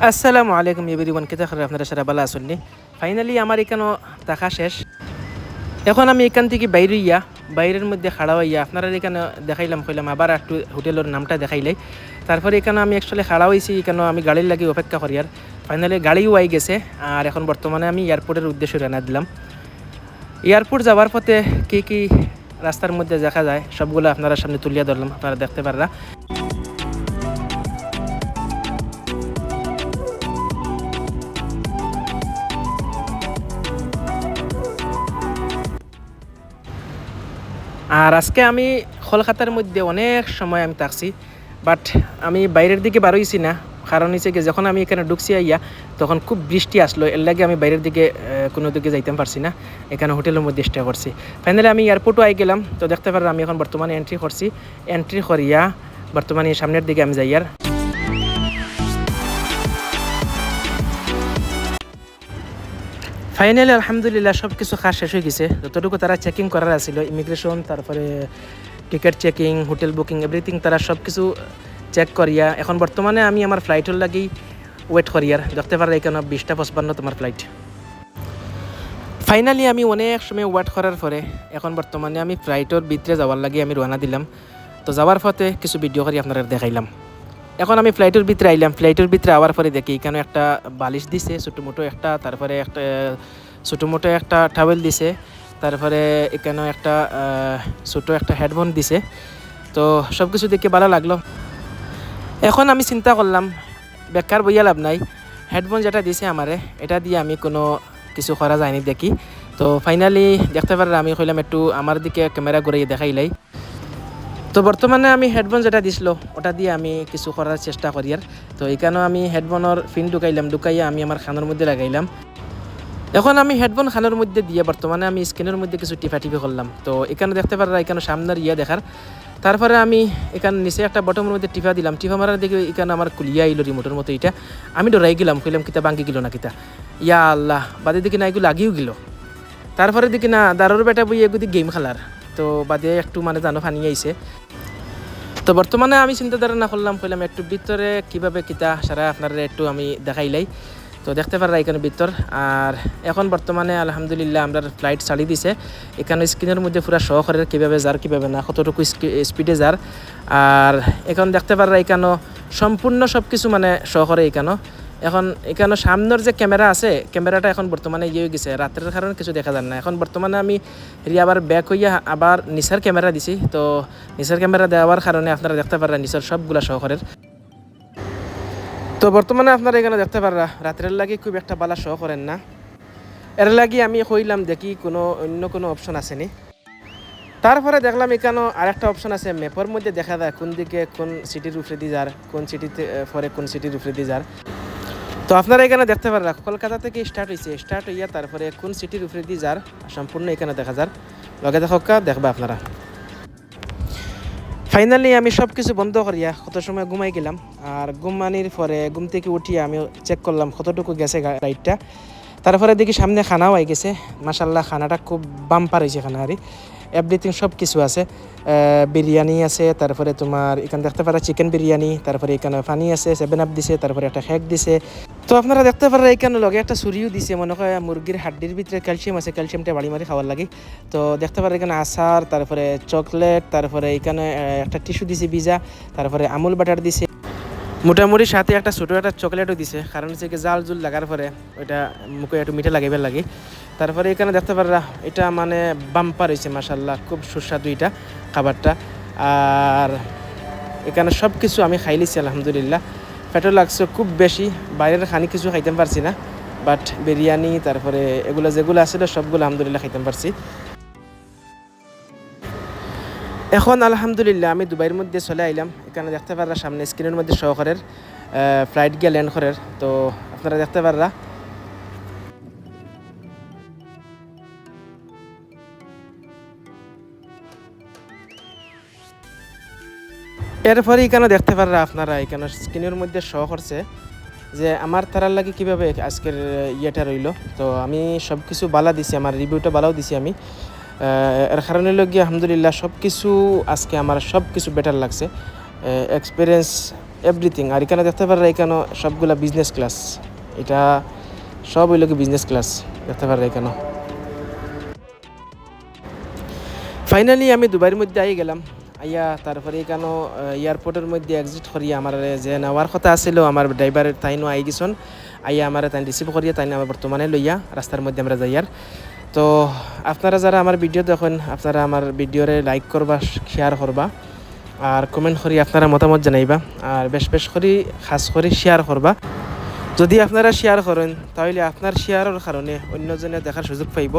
আসসালামু আলাইকুম এভরিওয়ান, কেতা খবর? আপনারা সারা ভালো আছেন নি? ফাইনালি আমার এখানেও দেখা শেষ। এখন আমি এখান থেকে বাইরে বাইরের মধ্যে খাড়া হইয়া আপনারা এখানে দেখাইলাম কইলাম আবার একটু হোটেলের নামটা দেখাইলাই। তারপরে এখানে আমি অ্যাকচুয়ালি খাড়া হয়েছি, এখানে আমি গাড়ির লাগি অপেক্ষা করি। আর ফাইনালি গাড়িও আই গেছে। আর এখন বর্তমানে আমি এয়ারপোর্টের উদ্দেশ্যে রানা দিলাম। এয়ারপোর্ট যাওয়ার পথে কী কী রাস্তার মধ্যে দেখা যায় সবগুলো আপনারা সামনে তুলিয়া ধরলাম, আপনারা দেখতে পাররা। আর আজকে আমি কলকাতার মধ্যে অনেক সময় আমি থাকছি, বাট আমি বাইরের দিকে বারোইছি না। কারণ হচ্ছে কি, যখন আমি এখানে ঢুকছি আইয়া তখন খুব বৃষ্টি আসলো, এর লাগে আমি বাইরের দিকে কোনো দিকে যাইতে পারছি না। এখানে হোটেলের মধ্যে স্টে করছি। ফাইনালি আমি এয়ারপোর্টও আই গেলাম। তো দেখতে পারেন আমি এখন বর্তমানে এন্ট্রি করছি। এন্ট্রি করিয়া বর্তমানে সামনের দিকে আমি যাই। আর ফাইনালি আলহামদুলিল্লাহ সব কিছু কাজ শেষ হয়ে গেছে। যতটুকু তারা চেকিং করার আছিল, ইমিগ্রেশন, তারপরে ticket checking, hotel booking, everything তারা সব কিছু চেক করিয়া এখন বর্তমানে আমি আমার ফ্লাইটের লাগি ওয়েট করিয়ার। দেখতে পারে এখানে 20:55 তোমার ফ্লাইট। ফাইনালি আমি অনেক সময় ওয়েট করার পরে এখন বর্তমানে আমি ফ্লাইটের ভিতরে যাওয়ার লাগি আমি রওনা দিলাম। তো যাওয়ার পথে কিছু ভিডিও করে আপনারা দেখাইলাম। এখন আমি ফ্লাইটের ভিতরে আইলাম। ফ্লাইটের ভিতরে আওয়ার পরে দেখি এখানে একটা বালিশ দিছে ছোটো মোটো একটা, তারপরে একটা ছোটো মোটো একটা টাওয়েল দিছে, তারপরে এখানেও একটা ছোটো একটা হেডফোন দিছে। তো সব কিছু দেখে ভালো লাগলো। এখন আমি চিন্তা করলাম বেকার বইয়া লাভ নাই, হেডফোন যেটা দিছে আমারে এটা দিয়ে আমি কোনো কিছু করা যায়নি দেখি। তো ফাইনালি দেখতে পারেন আমি কইলাম একটু আমার দিকে ক্যামেরা ঘুরিয়ে দেখাইলাই। তো বর্তমানে আমি হেডফোন যেটা দিছিল ওটা দিয়ে আমি কিছু করার চেষ্টা করি। আর তো এখানেও আমি হেডফোনের ফিন ঢুকাইয়া আমি আমার খানোর মধ্যে লাগাইলাম। এখন আমি হেডফোন খানোর মধ্যে দিয়ে বর্তমানে আমি স্ক্রিনের মধ্যে কিছু টিপি করলাম। তো এখানে দেখতে পারা এখানে সামনের দেখার। তারপরে আমি এখানে নিচে একটা বটমের মধ্যে টিপা দিলাম। টিপা মারার দিকে এখানে আমার কুলিয়া আইলো রিমোটের মতো। এটা আমি ডরাই গেলাম, কইলাম কিতা বাঙ্গি গেল না কিতা, ইয়া আল্লাহ, বাদে দিকে না এগুলো লাগিও গেল। তারপরে দিকে না দারুর বেটা বই এগুলি গেম খেলার। তো বাদে একটু মানে জানো ফানি আইছে। তো বর্তমানে আমি চিন্তা ধারণা করলাম, কইলাম একটু ভিতরে কীভাবে কিতা সারা আপনারা একটু আমি দেখাইলাই। তো দেখতে পারা এখানে ভিতর। আর এখন বর্তমানে আলহামদুলিল্লাহ আমরা ফ্লাইট ছাড়ি দিছে। এখানে স্ক্রিনের মধ্যে পুরো শো করে কীভাবে যার কীভাবে না, কতটুকু স্পিডে যার। আর এখন দেখতে পারা এখানেও সম্পূর্ণ সব কিছু মানে শো করে এখানেও। এখন এখানে সামনের যে ক্যামেরা আছে, ক্যামেরাটা এখন বর্তমানে হয়ে গেছে, রাতের কারণে কিছু দেখা যায় না। এখন বর্তমানে আমি আবার ব্যাক হইয়া আবার নিচের ক্যামেরা দিছি। তো নিচের ক্যামেরা দেওয়ার কারণে আপনারা দেখতে পারেন নিচের সবগুলা শহরের। তো বর্তমানে আপনারা এখানে দেখতে পারা রাতের লাগি খুব একটা বালা শো করেন না। এর লাগি আমি কইলাম দেখি কোনো অন্য কোনো অপশন আসেনি। তারপরে দেখলাম এখানেও আরেকটা অপশন আছে, ম্যাপের মধ্যে দেখা যায় কোন দিকে কোন সিটির উপরে দিয়ে যার, কোন সিটিতে পরে কোন সিটির উপরে দিয়ে যার। তো আপনারা এখানে দেখতে পারেন কলকাতা থেকে স্টার্ট হইয়া তারপরে কোন সিটির উপরে দিয়ে যার সম্পূর্ণ এখানে দেখা যার। লগে দেখবা আপনারা। ফাইনালি আমি সব কিছু বন্ধ করিয়া কত সময় ঘুমাই গেলাম। আর ঘুমানির পরে ঘুম থেকে উঠিয়ে আমি চেক করলাম কতটুকু গেছে রাইডটা। তারপরে দেখি সামনে খানাও আই গেছে। মাশাল্লাহ খানাটা খুব বাম্পার হয়েছে। খানা আর এভরিথিং সব কিছু আছে। বিরিয়ানি আছে, তারপরে তোমার এখানে দেখতে পারা চিকেন বিরিয়ানি, তারপরে এখানে পানি আছে, 7 আপ দিছে, তারপরে একটা কেক দিছে। তো আপনারা দেখতে পারেন এখানে লগে একটা ছুরিও দিছে, মনে হয় মুরগির হাড্ডির ভিতরে ক্যালসিয়াম আছে, ক্যালসিয়ামটা বাড়ি মারি খাওয়ার লাগে। তো দেখতে পারেন এখানে আচার, তারপরে চকলেট, তারপরে এখানে একটা টিস্যু দিছে ভিজা, তারপরে আমুল বাটার দিছে। মোটামুটি সাথে একটা ছোটো একটা চকলেটও দিছে, কারণ হচ্ছে কি জাল জুল লাগার পরে ওইটা মুখে একটু মিঠা লাগাইবার লাগে। তারপরে এখানে দেখতে পারা এটা মানে বাম্পার হয়েছে মাশাল্লাহ, খুব সুস্বাদু এটা খাবারটা। আর এখানে সব কিছু আমি খাইলিছি আলহামদুলিল্লাহ। পেটও লাগছে খুব বেশি, বাইরের খানি কিছু খাইতে পারছি না, বাট বিরিয়ানি তারপরে এগুলো যেগুলো আসলে সবগুলো আলহামদুলিল্লাহ খাইতে পারছি। এখন আলহামদুলিল্লাহ আমি দুবাইয়ের মধ্যে চলে আইলাম। এখানে দেখতে পাররা সামনে স্ক্রিনের মধ্যে সহকারের ফ্লাইট গিয়ে ল্যান্ড করার। তো আপনারা দেখতে পাররা এরপরে এখানে দেখতে পাররা আপনারা এখানে স্ক্রিনের মধ্যে শো করছে যে আমার তারার লাগে কীভাবে আজকের ইয়েটা রইল। তো আমি সব কিছু বালা দিছি, আমার রিভিউটা বালাও দিছি আমি। এর কারণে গিয়ে আলহামদুলিল্লাহ সব কিছু আজকে আমার সব কিছু বেটার লাগছে। Experience everything. আর এখানে দেখতে পারেন এখানে সবগুলা বিজনেস ক্লাস, এটা সব হইল কি বিজনেস ক্লাস দেখতে পারেন এখানে। ফাইনালি আমি দুবাইয়ের মধ্যে আই গেলাম, আইয়া তারপরে এখানে এয়ারপোর্টের মধ্যে এক্সিট করিয়া আমার যে নেওয়ার কথা আছিল আমার ড্রাইভারের তাইনও আই গেছন, আইয়া আমার তাই রিসিভ করিয়া তাই আমার বর্তমানে লইয়া রাস্তার মধ্যে আমরা যাইয়ার। তো আপনারা যারা আমার ভিডিও দেখেন আপনারা আমার ভিডিওরে লাইক করবা, শেয়ার করবা আর কমেন্ট করি আপনারা মতামত জানাইবা, আর বেশ বেশ করে খাস করে শেয়ার করবা। যদি আপনারা শেয়ার করেন তাহলে আপনার শেয়ারের কারণে অন্যজনে দেখার সুযোগ পাইব।